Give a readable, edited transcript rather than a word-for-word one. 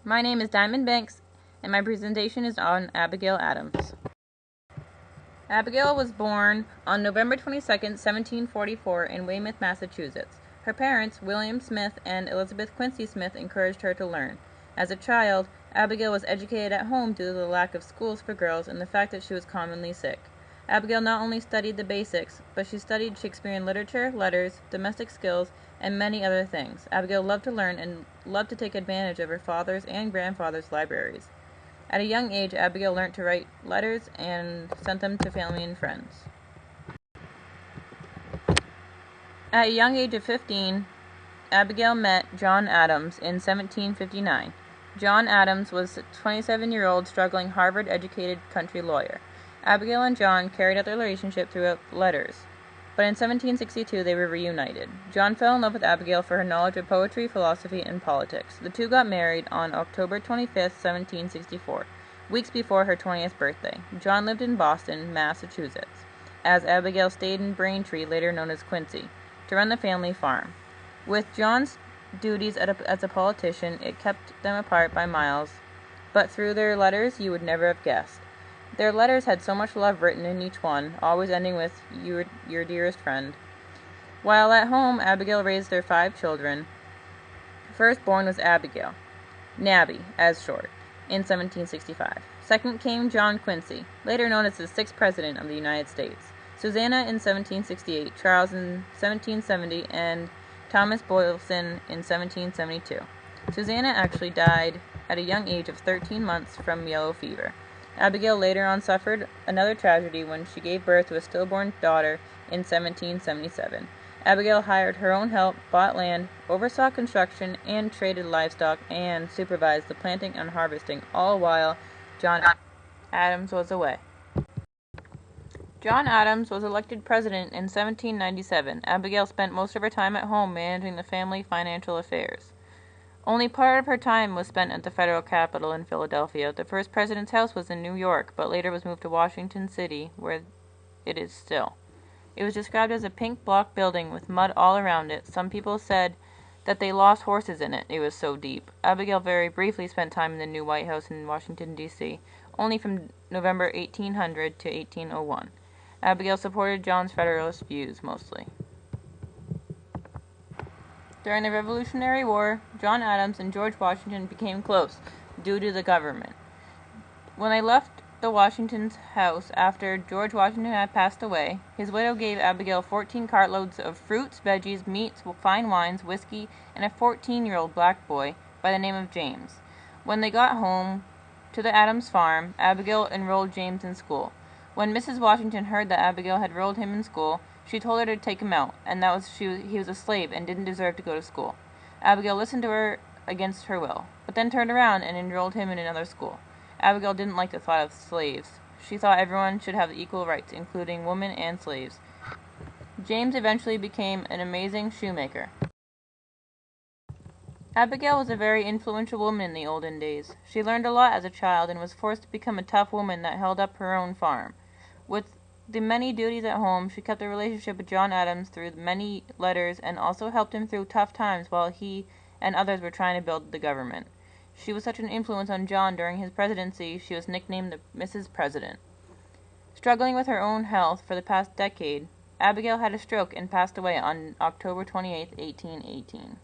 My name is Diamond Banks, and my presentation is on Abigail Adams. Abigail was born on November 22, 1744, in Weymouth, Massachusetts. Her parents, William Smith and Elizabeth Quincy Smith, encouraged her to learn. As a child, Abigail was educated at home due to the lack of schools for girls and the fact that she was commonly sick. Abigail not only studied the basics, but she studied Shakespearean literature, letters, domestic skills, and many other things. Abigail loved to learn and loved to take advantage of her father's and grandfather's libraries. At a young age, Abigail learned to write letters and sent them to family and friends. At a young age of 15, Abigail met John Adams in 1759. John Adams was a 27-year-old struggling Harvard-educated country lawyer. Abigail and John carried out their relationship throughout letters, but in 1762 they were reunited. John fell in love with Abigail for her knowledge of poetry, philosophy, and politics. The two got married on October 25, 1764, weeks before her 20th birthday. John lived in Boston, Massachusetts, as Abigail stayed in Braintree, later known as Quincy, to run the family farm. With John's duties as a politician, it kept them apart by miles, but through their letters you would never have guessed. Their letters had so much love written in each one, always ending with, your dearest friend. While at home, Abigail raised their 5 children. First born was Abigail, Nabby, as short, in 1765. Second came John Quincy, later known as the 6th President of the United States. Susanna in 1768, Charles in 1770, and Thomas Boylston in 1772. Susanna actually died at a young age of 13 months from yellow fever. Abigail later on suffered another tragedy when she gave birth to a stillborn daughter in 1777. Abigail hired her own help, bought land, oversaw construction, and traded livestock, and supervised the planting and harvesting, all while John Adams was away. John Adams was elected president in 1797. Abigail spent most of her time at home managing the family financial affairs. Only part of her time was spent at the federal capital in Philadelphia. The first president's house was in New York, but later was moved to Washington City, where it is still. It was described as a pink block building with mud all around it. Some people said that they lost horses in it. It was so deep. Abigail very briefly spent time in the new White House in Washington, D.C., only from November 1800 to 1801. Abigail supported John's Federalist views, mostly. During the Revolutionary War, John Adams and George Washington became close due to the government. When they left the Washington's house after George Washington had passed away, his widow gave Abigail 14 cartloads of fruits, veggies, meats, fine wines, whiskey, and a 14-year-old black boy by the name of James. When they got home to the Adams farm, Abigail enrolled James in school. When Mrs. Washington heard that Abigail had enrolled him in school, she told her to take him out, and that he was a slave and didn't deserve to go to school. Abigail listened to her against her will, but then turned around and enrolled him in another school. Abigail didn't like the thought of slaves. She thought everyone should have equal rights, including women and slaves. James eventually became an amazing shoemaker. Abigail was a very influential woman in the olden days. She learned a lot as a child and was forced to become a tough woman that held up her own farm. With the many duties at home, she kept a relationship with John Adams through many letters and also helped him through tough times while he and others were trying to build the government. She was such an influence on John during his presidency, she was nicknamed the Mrs. President. Struggling with her own health for the past decade, Abigail had a stroke and passed away on October 28, 1818.